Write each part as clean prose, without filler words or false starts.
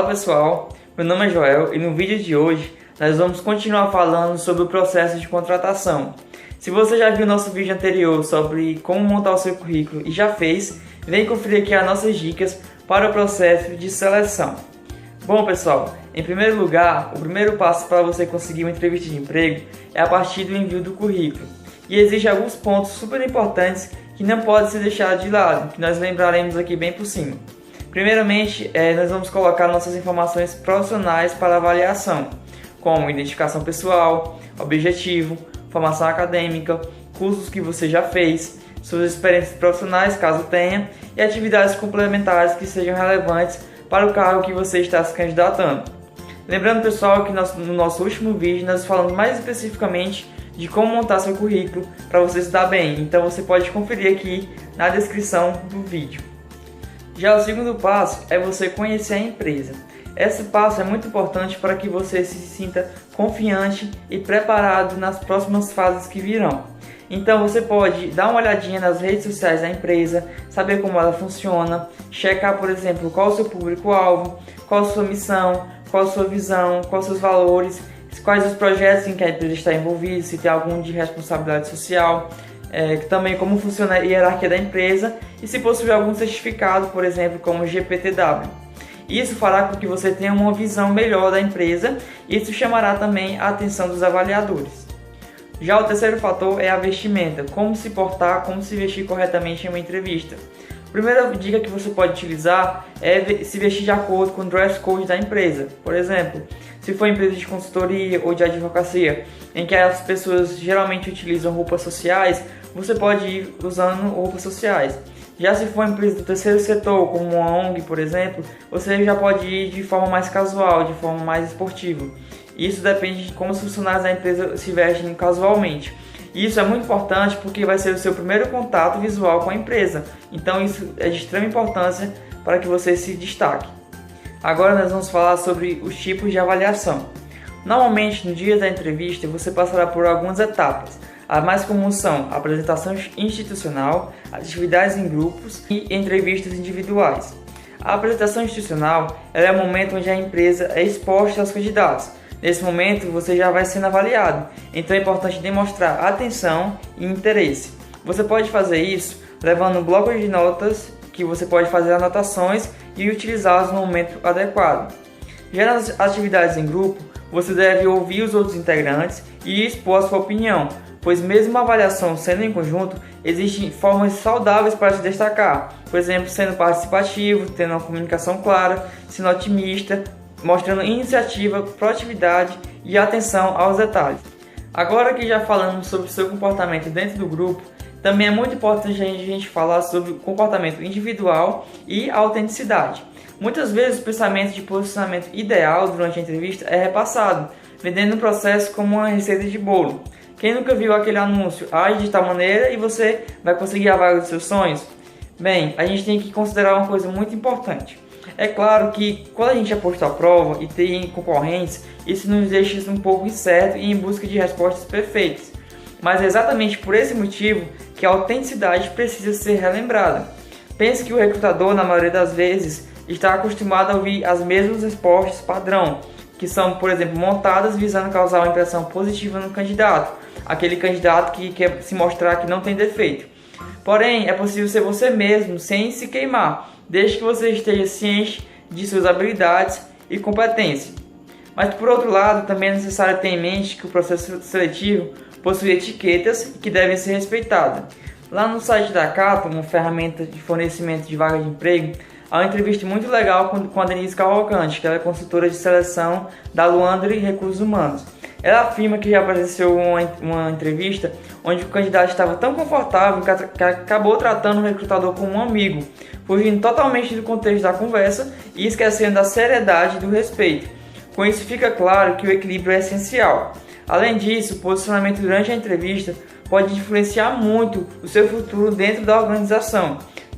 pessoal, meu nome é Joel e no vídeo de hoje nós vamos continuar falando sobre o processo de contratação. Se você já viu nosso vídeo anterior sobre como montar o seu currículo e já fez, vem conferir aqui as nossas dicas para o processo de seleção. Bom pessoal, em primeiro lugar, o primeiro passo para você conseguir uma entrevista de emprego é a partir do envio do currículo. E existem alguns pontos super importantes que não podem ser deixados de lado, que nós lembraremos aqui bem por cima. Primeiramente, nós vamos colocar nossas informações profissionais para avaliação, como identificação pessoal, objetivo, formação acadêmica, cursos que você já fez, suas experiências profissionais, caso tenha, e atividades complementares que sejam relevantes para o cargo que você está se candidatando. Lembrando, pessoal, que no nosso último vídeo nós falamos mais especificamente de como montar seu currículo para você se dar bem, então você pode conferir aqui na descrição do vídeo. Já o segundo passo é você conhecer a empresa. Esse passo é muito importante para que você se sinta confiante e preparado nas próximas fases que virão. Então você pode dar uma olhadinha nas redes sociais da empresa, saber como ela funciona, checar, por exemplo, qual é o seu público-alvo, qual a sua missão, qual a sua visão, quais os seus valores, quais os projetos em que a empresa está envolvida, se tem algum de responsabilidade social, também como funciona a hierarquia da empresa e se possui algum certificado, por exemplo, como GPTW. Isso fará com que você tenha uma visão melhor da empresa e isso chamará também a atenção dos avaliadores. Já o terceiro fator é a vestimenta, como se portar, como se vestir corretamente em uma entrevista. A primeira dica que você pode utilizar é se vestir de acordo com o dress code da empresa. Por exemplo, se for empresa de consultoria ou de advocacia, em que as pessoas geralmente utilizam roupas sociais, você pode ir usando roupas sociais. Já se for empresa do terceiro setor, como uma ONG, por exemplo, você já pode ir de forma mais casual, de forma mais esportiva. Isso depende de como os funcionários da empresa se vestem casualmente. Isso é muito importante porque vai ser o seu primeiro contato visual com a empresa. Então isso é de extrema importância para que você se destaque. Agora nós vamos falar sobre os tipos de avaliação. Normalmente no dia da entrevista você passará por algumas etapas. As mais comuns são a apresentação institucional, atividades em grupos e entrevistas individuais. A apresentação institucional é o momento onde a empresa é exposta aos candidatos. Nesse momento você já vai sendo avaliado, então é importante demonstrar atenção e interesse. Você pode fazer isso levando um bloco de notas que você pode fazer anotações e utilizá-las no momento adequado. Já nas atividades em grupo, você deve ouvir os outros integrantes e expor a sua opinião, pois mesmo a avaliação sendo em conjunto, existem formas saudáveis para se destacar, por exemplo, sendo participativo, tendo uma comunicação clara, sendo otimista, mostrando iniciativa, proatividade e atenção aos detalhes. Agora que já falamos sobre o seu comportamento dentro do grupo, também é muito importante a gente falar sobre o comportamento individual e a autenticidade. Muitas vezes o pensamento de posicionamento ideal durante a entrevista é repassado, vendendo o processo como uma receita de bolo. Quem nunca viu aquele anúncio, age de tal maneira e você vai conseguir a vaga dos seus sonhos? Bem, a gente tem que considerar uma coisa muito importante. É claro que quando a gente é posto à prova e tem concorrentes, isso nos deixa um pouco incerto e em busca de respostas perfeitas. Mas é exatamente por esse motivo que a autenticidade precisa ser relembrada. Pense que o recrutador, na maioria das vezes, está acostumado a ouvir as mesmas respostas padrão, que são, por exemplo, montadas visando causar uma impressão positiva no candidato, aquele candidato que quer se mostrar que não tem defeito. Porém, é possível ser você mesmo, sem se queimar, desde que você esteja ciente de suas habilidades e competências. Mas, por outro lado, também é necessário ter em mente que o processo seletivo possui etiquetas que devem ser respeitadas. Lá no site da Cato, uma ferramenta de fornecimento de vaga de emprego, há uma entrevista muito legal com a Denise Cavalcante, que ela é consultora de seleção da Luandre Recursos Humanos. Ela afirma que já presenciou uma entrevista onde o candidato estava tão confortável que acabou tratando o recrutador como um amigo, fugindo totalmente do contexto da conversa e esquecendo da seriedade e do respeito. Com isso fica claro que o equilíbrio é essencial. Além disso, o posicionamento durante a entrevista pode influenciar muito o seu futuro dentro da organização.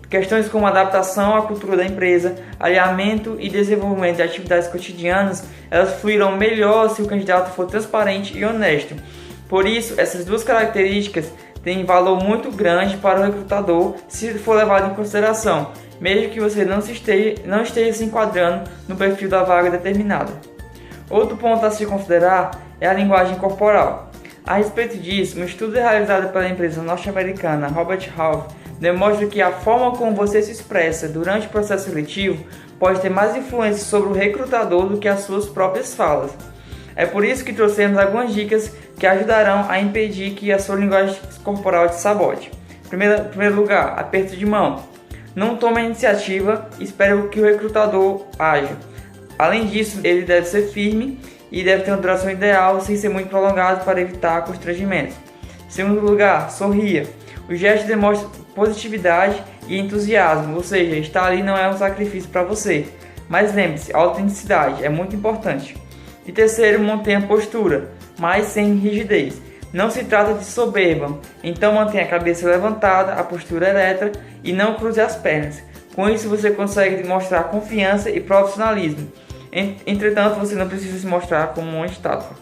Questões como adaptação à cultura da empresa, alinhamento e desenvolvimento de atividades cotidianas, elas fluirão melhor se o candidato for transparente e honesto. Por isso, essas duas características têm valor muito grande para o recrutador se for levado em consideração. mesmo que você não esteja se enquadrando no perfil da vaga determinada. Outro ponto a se considerar é a linguagem corporal. A respeito disso, um estudo realizado pela empresa norte-americana Robert Half demonstra que a forma como você se expressa durante o processo seletivo pode ter mais influência sobre o recrutador do que as suas próprias falas. É por isso que trouxemos algumas dicas que ajudarão a impedir que a sua linguagem corporal te sabote. Em primeiro lugar, aperto de mão. Não tome a iniciativa e espere que o recrutador haja. Além disso, ele deve ser firme e deve ter uma duração ideal sem ser muito prolongado para evitar constrangimento. Em segundo lugar, sorria. O gesto demonstra positividade e entusiasmo, ou seja, estar ali não é um sacrifício para você. Mas lembre-se, a autenticidade é muito importante. E terceiro, mantenha a postura, mas sem rigidez. Não se trata de soberba, então mantenha a cabeça levantada, a postura ereta e não cruze as pernas. Com isso você consegue mostrar confiança e profissionalismo. Entretanto, você não precisa se mostrar como uma estátua.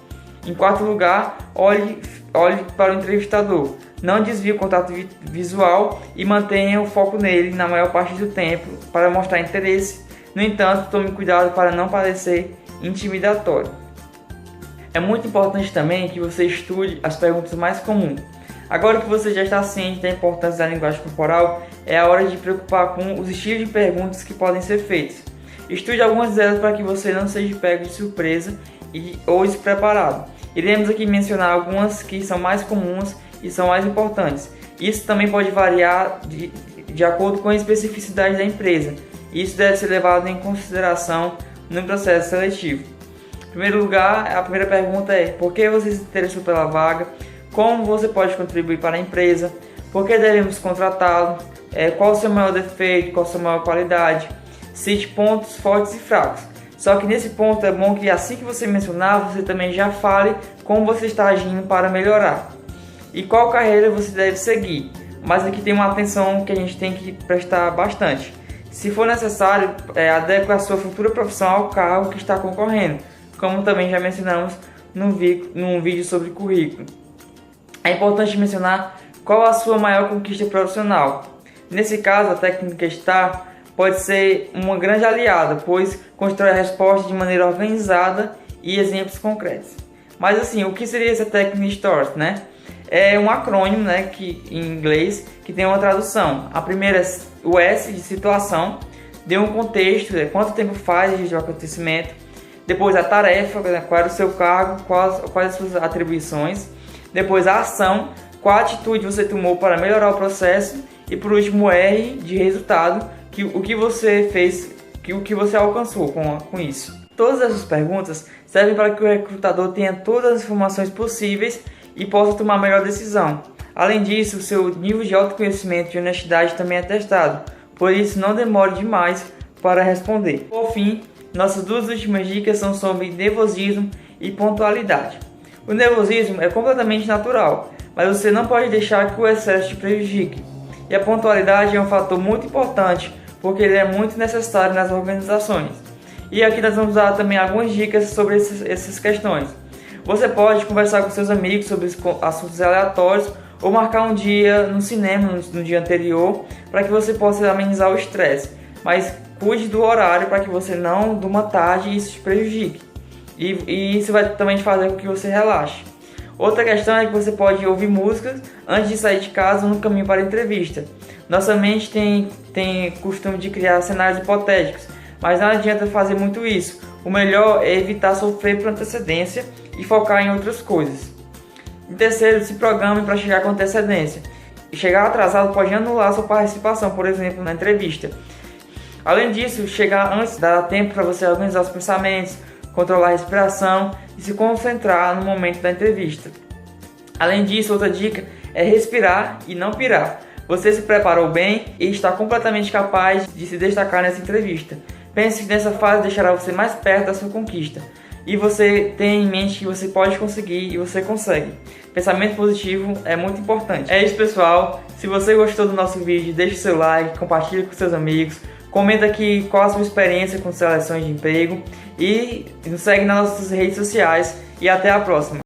Em quarto lugar, olhe para o entrevistador. Não desvie o contato visual e mantenha o foco nele na maior parte do tempo para mostrar interesse. No entanto, tome cuidado para não parecer intimidatório. É muito importante também que você estude as perguntas mais comuns. Agora que você já está ciente da importância da linguagem corporal, é a hora de preocupar com os estilos de perguntas que podem ser feitos. Estude algumas delas para que você não seja pego de surpresa ou despreparado. Iremos aqui mencionar algumas que são mais comuns e são mais importantes. Isso também pode variar de acordo com a especificidade da empresa. Isso deve ser levado em consideração no processo seletivo. Em primeiro lugar, a primeira pergunta é: por que você se interessou pela vaga? Como você pode contribuir para a empresa? Por que devemos contratá-lo? Qual o seu maior defeito? Qual a sua maior qualidade? Cite pontos fortes e fracos. Só que nesse ponto é bom que assim que você mencionar, você também já fale como você está agindo para melhorar. E qual carreira você deve seguir. Mas aqui tem uma atenção que a gente tem que prestar bastante. Se for necessário, adeque a sua futura profissão ao cargo que está concorrendo, como também já mencionamos num vídeo sobre currículo. É importante mencionar qual a sua maior conquista profissional. Nesse caso, a técnica STAR pode ser uma grande aliada, pois constrói a resposta de maneira organizada e exemplos concretos. Mas assim, o que seria essa técnica STAR, né? É um acrônimo, né, em inglês, que tem uma tradução. A primeira é o S de situação, dê um contexto, quanto tempo faz desde o acontecimento. Depois a tarefa, qual era o seu cargo, quais as suas atribuições. Depois a ação, qual atitude você tomou para melhorar o processo. E por último o R de resultado, o que você fez, o que você alcançou com isso. Todas essas perguntas servem para que o recrutador tenha todas as informações possíveis e possa tomar a melhor decisão. Além disso, o seu nível de autoconhecimento e honestidade também é testado, por isso não demore demais para responder. Por fim, nossas duas últimas dicas são sobre nervosismo e pontualidade. O nervosismo é completamente natural, mas você não pode deixar que o excesso te prejudique. E a pontualidade é um fator muito importante, porque ele é muito necessário nas organizações. E aqui nós vamos dar também algumas dicas sobre essas questões. Você pode conversar com seus amigos sobre assuntos aleatórios ou marcar um dia no cinema no dia anterior para que você possa amenizar o estresse. Mas cuide do horário para que você não durma tarde e isso te prejudique. E isso vai também fazer com que você relaxe. Outra questão é que você pode ouvir músicas antes de sair de casa ou no caminho para a entrevista. Nossa mente tem costume de criar cenários hipotéticos, mas não adianta fazer muito isso. O melhor é evitar sofrer por antecedência e focar em outras coisas. Em terceiro, se programe para chegar com antecedência. Chegar atrasado pode anular sua participação, por exemplo, na entrevista. Além disso, chegar antes dá tempo para você organizar os pensamentos, controlar a respiração e se concentrar no momento da entrevista. Além disso, outra dica é respirar e não pirar. Você se preparou bem e está completamente capaz de se destacar nessa entrevista. Pense que nessa fase deixará você mais perto da sua conquista. E você tem em mente que você pode conseguir e você consegue. Pensamento positivo é muito importante. É isso, pessoal. Se você gostou do nosso vídeo, deixe seu like, compartilhe com seus amigos. Comenta aqui qual a sua experiência com seleções de emprego. E nos segue nas nossas redes sociais. E até a próxima.